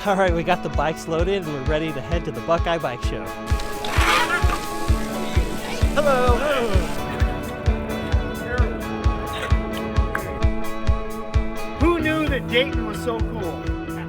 All right, we got the bikes loaded and we're ready to head to the Buckeye Bike Show. Hello. Who knew that Dayton was so cool?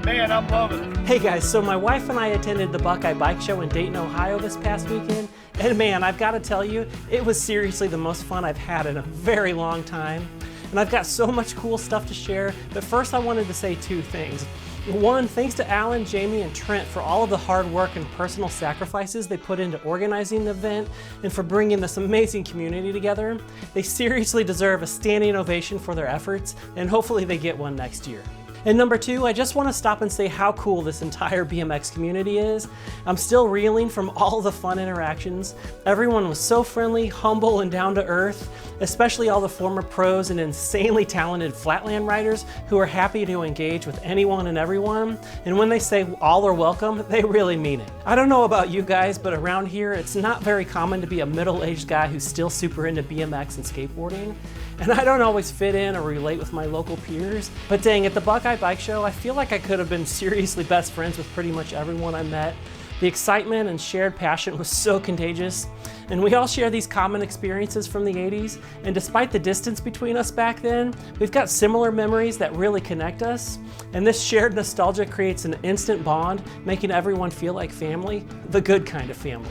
Man, I'm loving it. Hey guys, so my wife and I attended the Buckeye Bike Show in Dayton, Ohio this past weekend. And man, I've got to tell you, it was seriously the most fun I've had in a very long time. And I've got so much cool stuff to share, but first I wanted to say two things. One, thanks to Alan, Jamie, and Trent for all of the hard work and personal sacrifices they put into organizing the event and for bringing this amazing community together. They seriously deserve a standing ovation for their efforts, and hopefully they get one next year. And number two, I just want to stop and say how cool this entire BMX community is. I'm still reeling from all the fun interactions. Everyone was so friendly, humble, and down to earth, especially all the former pros and insanely talented Flatland riders who are happy to engage with anyone and everyone. And when they say all are welcome, they really mean it. I don't know about you guys, but around here, it's not very common to be a middle-aged guy who's still super into BMX and skateboarding. And I don't always fit in or relate with my local peers, but dang, at the Buckeye Bike Show, I feel like I could have been seriously best friends with pretty much everyone I met. The excitement and shared passion was so contagious, and we all share these common experiences from the 80s, and despite the distance between us back then, we've got similar memories that really connect us, and this shared nostalgia creates an instant bond, making everyone feel like family, the good kind of family.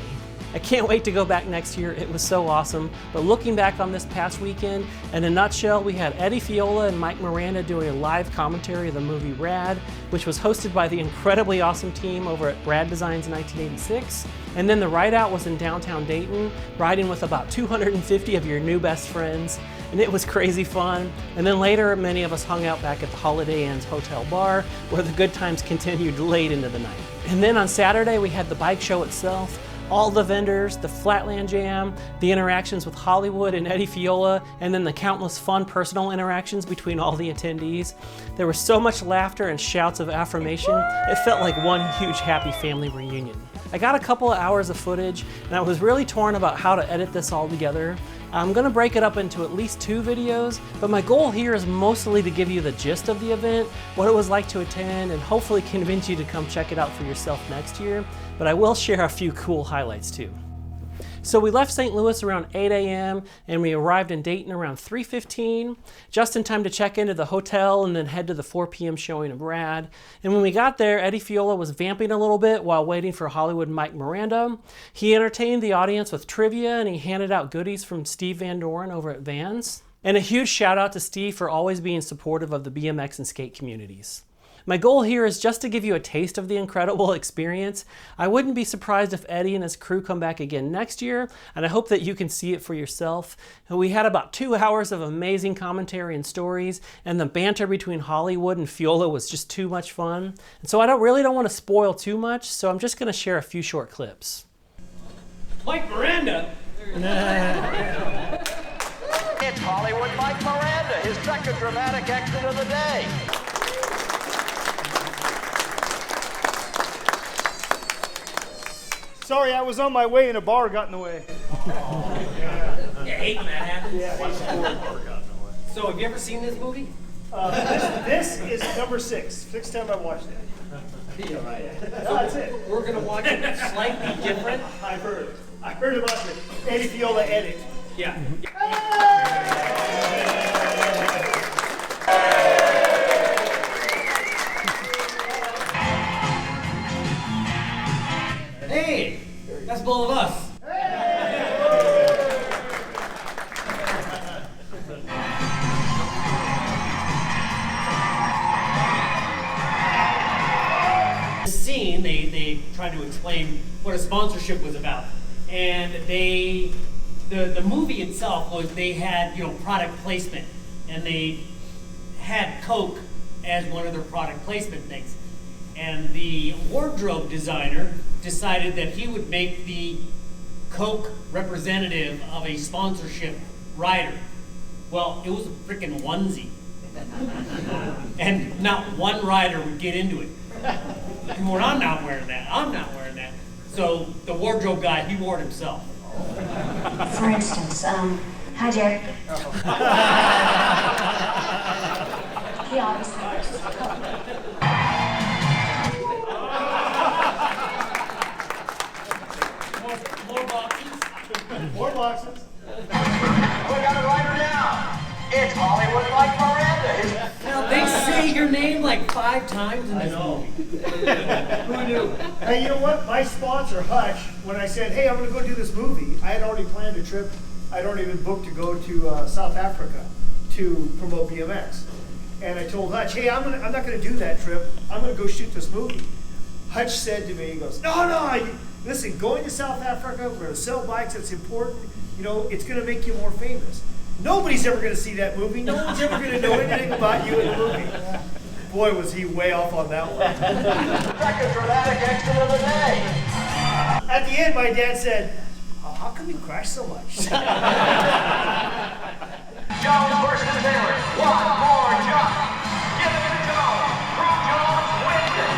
I can't wait to go back next year. It was so awesome. But looking back on this past weekend, in a nutshell, we had Eddie Fiola and Mike Miranda doing a live commentary of the movie Rad, which was hosted by the incredibly awesome team over at Rad Designs in 1986. And then the ride out was in downtown Dayton, riding with about 250 of your new best friends. And it was crazy fun. And then later, many of us hung out back at the Holiday Inn's Hotel Bar, where the good times continued late into the night. And then on Saturday, we had the bike show itself, all the vendors, the Flatland Jam, the interactions with Hollywood and Eddie Fiola, and then the countless fun personal interactions between all the attendees. There was so much laughter and shouts of affirmation, it felt like one huge happy family reunion. I got a couple of hours of footage, and I was really torn about how to edit this all together. I'm gonna break it up into at least 2 videos, but my goal here is mostly to give you the gist of the event, what it was like to attend, and hopefully convince you to come check it out for yourself next year, but I will share a few cool highlights too. So we left St. Louis around 8 a.m. and we arrived in Dayton around 3:15, just in time to check into the hotel and then head to the 4 p.m. showing of Rad. And when we got there, Eddie Fiola was vamping a little bit while waiting for Hollywood Mike Miranda. He entertained the audience with trivia and he handed out goodies from Steve Van Doren over at Vans. And a huge shout out to Steve for always being supportive of the BMX and skate communities. My goal here is just to give you a taste of the incredible experience. I wouldn't be surprised if Eddie and his crew come back again next year, and I hope that you can see it for yourself. And we had about 2 hours of amazing commentary and stories, and the banter between Hollywood and Fiola was just too much fun. And so I really don't want to spoil too much, so I'm just going to share a few short clips. Mike Miranda? It's Hollywood Mike Miranda, his second dramatic exit of the day. Sorry, I was on my way and a bar got in the way. You hate when that happens? So, have you ever seen this movie? This is number 6. 6th time I've watched it. No, that's it. We're going to watch it slightly different. I've heard. I heard about the Eddie Fiola edit. Yeah. Hey, that's both of us. The scene, they tried to explain what a sponsorship was about, and the movie itself was they had product placement, and they had Coke as one of their product placement things, and the wardrobe designer decided that he would make the Coke representative of a sponsorship rider. Well, it was a freaking onesie. And not one rider would get into it. Well, I'm not wearing that. I'm not wearing that. So the wardrobe guy, he wore it himself. For instance, hi Jerry. He obviously wears Coke. More boxes. We got a rider now. It's Hollywood Mike Miranda. Now, they say your name like 5 times in this movie. Who knew? Hey, you know what? My sponsor, Hutch, when I said, hey, I'm going to go do this movie, I had already planned a trip. I'd already been booked to go to South Africa to promote BMX. And I told Hutch, hey, I'm not going to do that trip. I'm going to go shoot this movie. Hutch said to me, he goes, no, listen, going to South Africa, we're going to sell bikes, it's important. You know, it's going to make you more famous. Nobody's ever going to see that movie. No one's ever going to know anything about you in the movie. Boy, was he way off on that one. Second dramatic accident of the day. At the end, my dad said, oh, how come you crash so much? Jones versus Taylor. One more jump. Give it to Jones. Drew Jones wins it.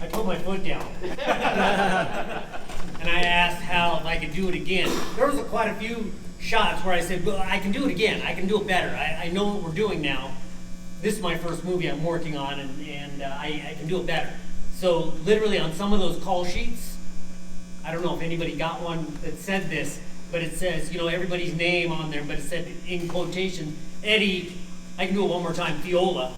I put my foot down. And I asked Hal if I could do it again. There was quite a few shots where I said, well, I can do it again. I can do it better. I know what we're doing now. This is my first movie I'm working on, and I can do it better. So literally on some of those call sheets, I don't know if anybody got one that said this, but it says, you know, everybody's name on there, but it said in quotation, Eddie, I can do it one more time, Fiola.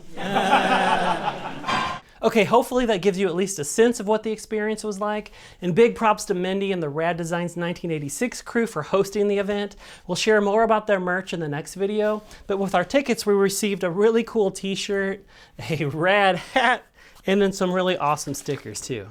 Okay, hopefully that gives you at least a sense of what the experience was like. And big props to Mindy and the Rad Designs 1986 crew for hosting the event. We'll share more about their merch in the next video. But with our tickets, we received a really cool t-shirt, a rad hat, and then some really awesome stickers too.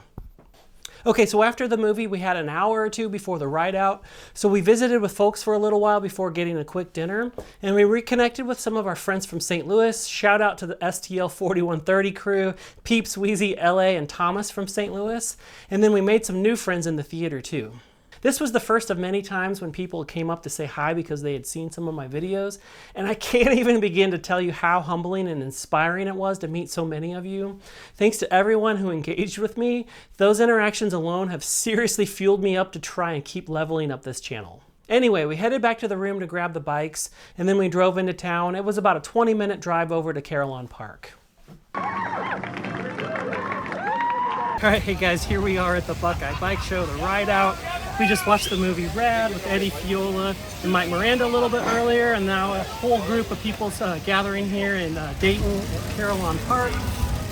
Okay, so after the movie, we had an hour or two before the ride out. So we visited with folks for a little while before getting a quick dinner. And we reconnected with some of our friends from St. Louis. Shout out to the STL 4130 crew, Peeps, Wheezy, LA, and Thomas from St. Louis. And then we made some new friends in the theater too. This was the first of many times when people came up to say hi because they had seen some of my videos. And I can't even begin to tell you how humbling and inspiring it was to meet so many of you. Thanks to everyone who engaged with me. Those interactions alone have seriously fueled me up to try and keep leveling up this channel. Anyway, we headed back to the room to grab the bikes, and then we drove into town. It was about a 20-minute drive over to Carillon Park. All right, hey guys, here we are at the Buckeye Bike Show, the ride out. We just watched the movie Rad with Eddie, Fiola, and Mike Miranda a little bit earlier, and now a whole group of people gathering here in Dayton at Carillon Park,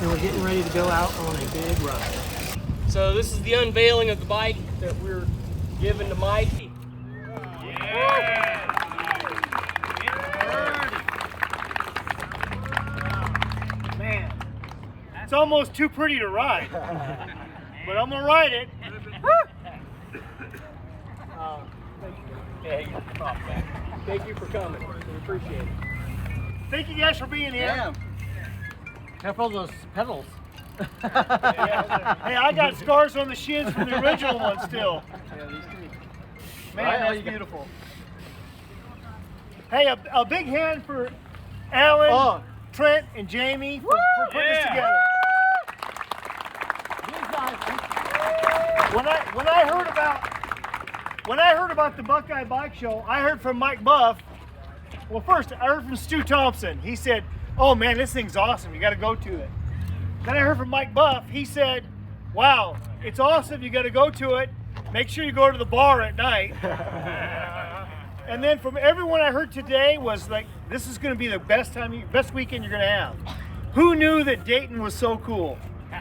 and we're getting ready to go out on a big ride. So this is the unveiling of the bike that we're giving to Mike. Man, it's almost too pretty to ride, but I'm gonna ride it. Thank you for coming. We appreciate it. Thank you guys for being here. Yeah. Careful those pedals. Hey, I got scars on the shins from the original one still. Man, that's beautiful. Hey, a big hand for Alan, Trent, and Jamie for putting this together. When I heard about the Buckeye Bike Show, I heard from Mike Buff. Well, first I heard from Stu Thompson. He said, "Oh man, this thing's awesome. You got to go to it." Then I heard from Mike Buff. He said, "Wow, it's awesome. You got to go to it. Make sure you go to the bar at night." And then from everyone I heard today was like, "This is going to be the best weekend you're going to have." Who knew that Dayton was so cool?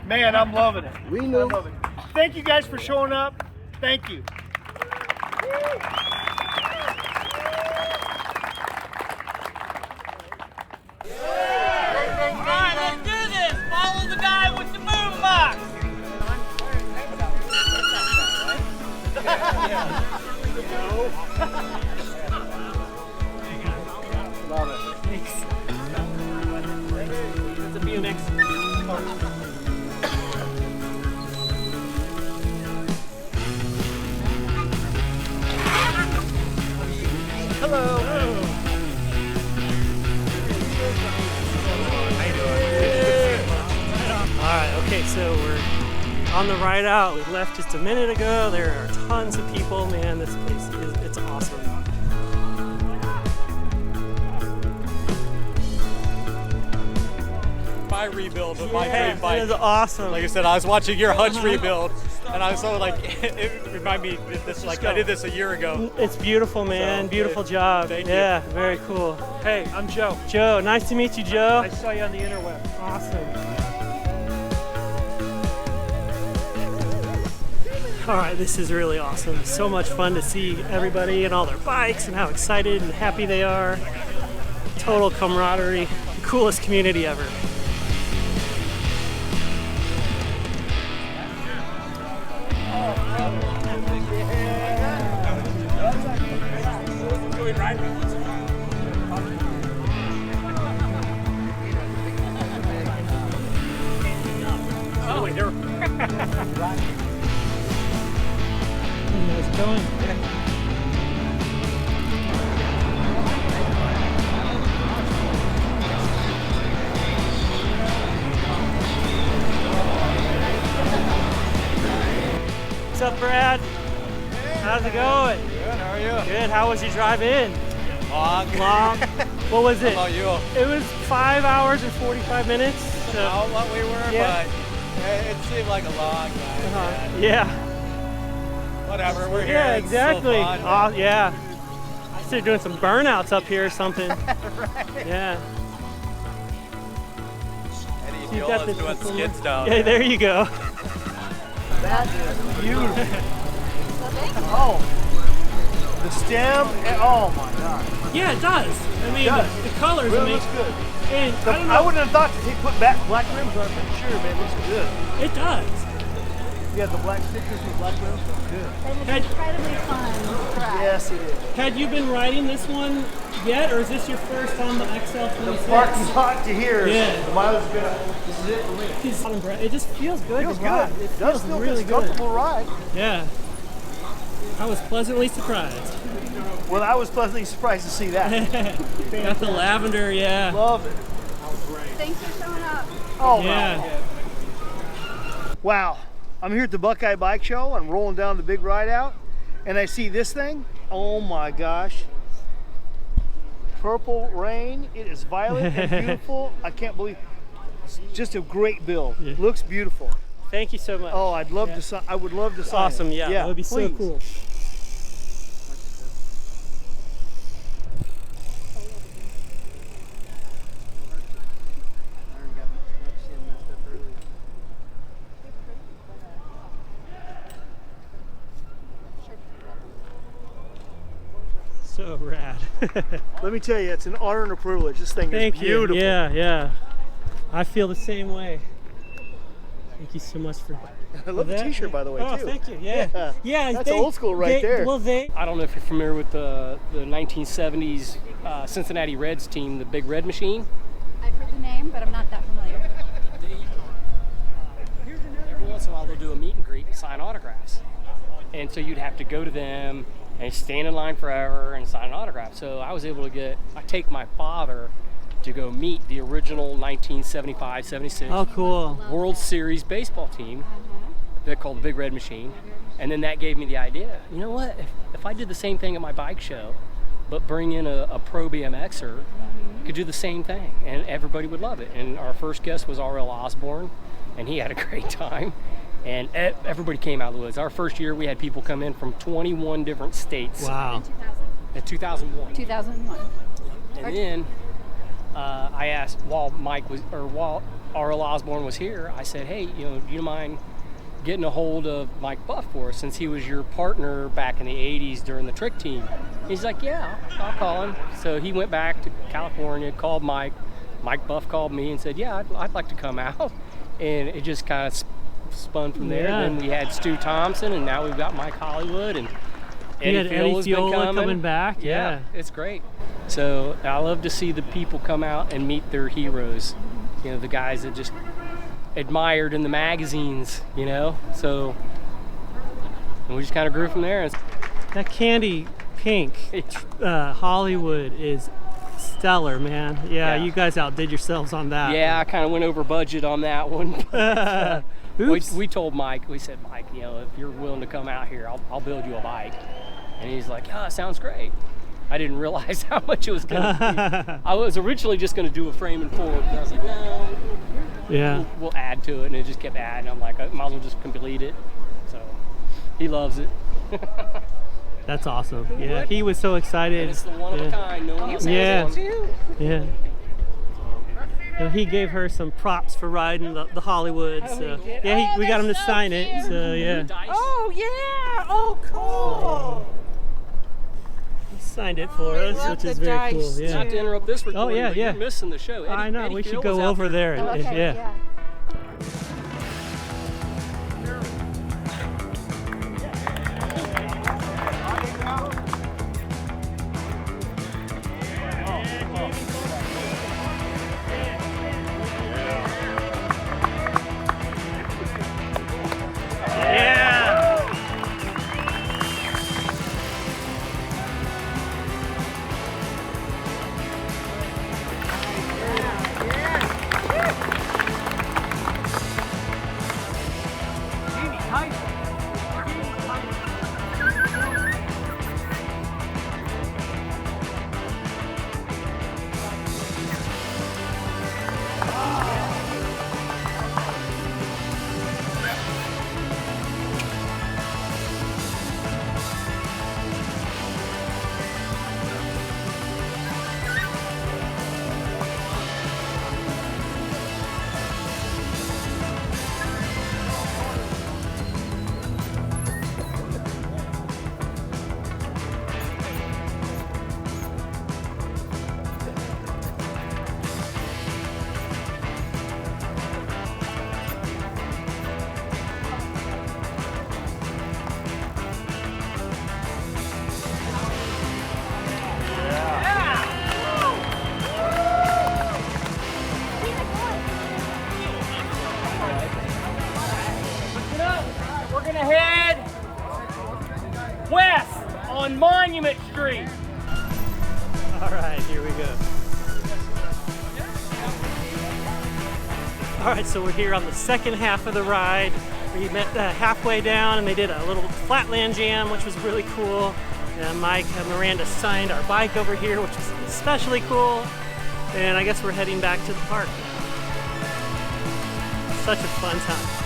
Man, I'm loving it. We knew. I love it. Thank you guys for showing up. Thank you. Alright, let's do this! Follow the guy with the boom box! Love it. Thanks. It's a BMX. Hello. Alright, okay, so we're on the ride out. We left just a minute ago. There are tons of people. Man, this place it's awesome. My rebuild of my Yeah, dream bike. that is awesome. Like I said, I was watching your Hutch rebuild, and I was so like, it reminded me of this, like I did this a year ago. It's beautiful, man. So, beautiful job. thank you. Yeah, very cool. Hey, I'm Joe. Joe, nice to meet you, Joe. I saw you on the interweb. Awesome. All right, this is really awesome. So much fun to see everybody and all their bikes and how excited and happy they are. Total camaraderie. Coolest community ever. Oh, wait, there. How's it going? What's up, Brad? How's it going? Good, how are you? Good. How was your drive in? Long. Long. What was it? How about you? It was 5 hours and 45 minutes. So, About what we were, Yeah. but it seemed like a long time. yeah. Whatever, we're here. Yeah, it's exactly. So fun. Yeah. I started doing some burnouts up here or something. Yeah. Eddie You got Fiola's the- doing skids down Yeah, there you go. That is beautiful. Oh, the stem. Oh my God. Yeah, it does. I mean, does. the colors Really make looks good. And I don't I know. wouldn't have thought that they put back black rims on it for sure, man. It looks good. It does. You have the black stickers with black rims. Looks good. Had, Incredibly fun. Yes, it is. had you been riding this one yet, or is this your first on the XL26? Parking lot to here. Yeah. The mileage has been. This is it for me. It just feels good. Feels to good. ride. It does feel really good. It's a comfortable ride. Yeah. I was pleasantly surprised. Well, I was pleasantly surprised to see that. Got the lavender, yeah. Love it. Thanks for showing up. Oh, Yeah. man. Wow. I'm here at the Buckeye Bike Show. I'm rolling down the big ride out, and I see this thing. Oh my gosh. Purple rain. It is violet and beautiful. I can't believe it's just a great build. Yeah. Looks beautiful. Thank you so much. Oh, I'd love to sign. I would love to sign. Awesome, it. yeah. That would be please. so cool. So rad. Let me tell you, it's an honor and a privilege. This thing Thank is beautiful. you. Yeah, yeah. I feel the same way. Thank you so much for I love the that. t-shirt, by the way, Oh, too. thank you. Yeah. Yeah. That's old school right there. Well, I don't know if you're familiar with the 1970s Cincinnati Reds team, the Big Red Machine. I've heard the name, but I'm not that familiar. Every once in a while they'll do a meet and greet and sign autographs. And so you'd have to go to them and stand in line forever and sign an autograph. So I was able to take my father to go meet the original 1975-76 Oh, cool. World Series baseball team. They're called the Big Red Machine. And then that gave me the idea, you know what, if I did the same thing at my bike show, but bring in a pro BMXer, could do the same thing, and everybody would love it. And our first guest was R.L. Osborne, and he had a great time. And everybody came out of the woods. Our first year, we had people come in from 21 different states. Wow. In 2001. 2001. And then I asked, while R.L. Osborne was here, I said, hey, do you mind getting a hold of Mike Buff for us, since he was your partner back in the 80s during the trick team? He's like, yeah, I'll call him. So he went back to California, called Mike. Mike Buff called me and said, yeah, I'd like to come out. And it just kind of spun from there. Yeah. Then we had Stu Thompson, and now we've got Mike Hollywood, and You had Eddie Fiola's been Fiola coming back. Yeah. It's great. So I love to see the people come out and meet their heroes. The guys that just admired in the magazines. So and we just kind of grew from there. That candy pink Hollywood is stellar, man. Yeah, Yeah. you guys outdid yourselves on that. Yeah, I kind of went over budget on that one. Oops. We told Mike, we said, Mike, if you're willing to come out here, I'll build you a bike. And he's like, yeah, it sounds great. I didn't realize how much it was going to be. I was originally just going to do a frame and forward, but I was like, no, Yeah. we'll add to it, and it just kept adding. I'm like, I might as well just complete it. So he loves it. That's awesome. Yeah, he was so excited. And it's the one of a kind. No one else has one. Yeah. And he gave her some props for riding the Hollywood. So yeah, we got him to sign it. So yeah. Oh yeah! Oh cool! He signed it for us, which is very cool. Yeah. Not to interrupt this recording, yeah, but yeah. you're missing the show. I know. Eddie We should Fiola go was out over there. And, Okay, yeah. We're gonna head west on Monument Street. All right, here we go. All right, so we're here on the second half of the ride. We met halfway down, and they did a little Flatland Jam, which was really cool. And Mike and Miranda signed our bike over here, which was especially cool. And I guess we're heading back to the park. Such a fun time.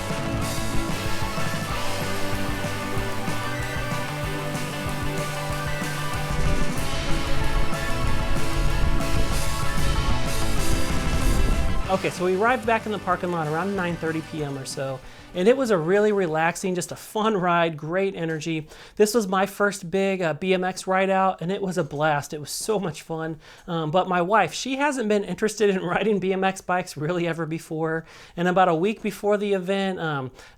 Okay, so we arrived back in the parking lot around 9:30 p.m. or so, and it was a really relaxing, just a fun ride, great energy. This was my first big BMX ride out, and it was a blast. It was so much fun. But my wife, she hasn't been interested in riding BMX bikes really ever before, and about a week before the event,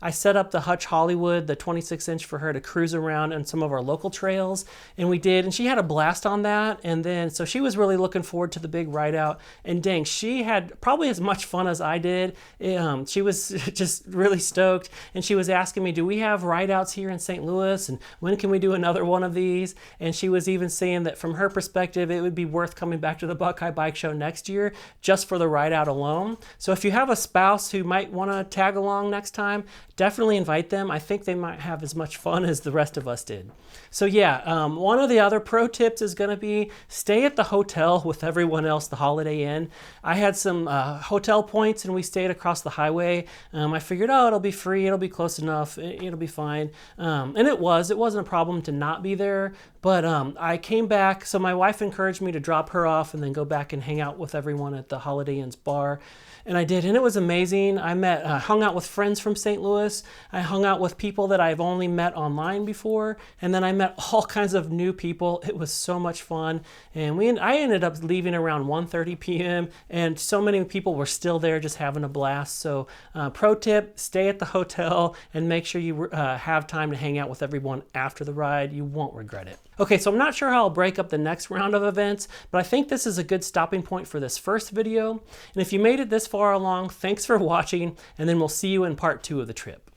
I set up the Hutch Hollywood, the 26-inch, for her to cruise around on some of our local trails, and we did, and she had a blast on that, and then, so she was really looking forward to the big ride out, and dang, she had probably as much fun as I did. She was just really stoked, and she was asking me, do we have ride outs here in St. Louis, and when can we do another one of these? And she was even saying that from her perspective, it would be worth coming back to the Buckeye Bike Show next year just for the ride out alone. So if you have a spouse who might want to tag along next time, definitely invite them. I think they might have as much fun as the rest of us did. So yeah, one of the other pro tips is going to be stay at the hotel with everyone else the Holiday Inn. I had some hotel points, and we stayed across the highway. I figured, oh, it'll be free, it'll be close enough, it'll be fine. And it wasn't a problem to not be there, but I came back, so my wife encouraged me to drop her off and then go back and hang out with everyone at the Holiday Inn's bar. And I did, and it was amazing. I hung out with friends from St. Louis. I hung out with people that I've only met online before, and then I met all kinds of new people. It was so much fun, and I ended up leaving around 1:30 p.m., and so many people were still there just having a blast. So pro tip, stay at the hotel and make sure you have time to hang out with everyone after the ride. You won't regret it. Okay, so I'm not sure how I'll break up the next round of events, but I think this is a good stopping point for this first video. And if you made it this far along, thanks for watching, and then we'll see you in part 2 of the trip.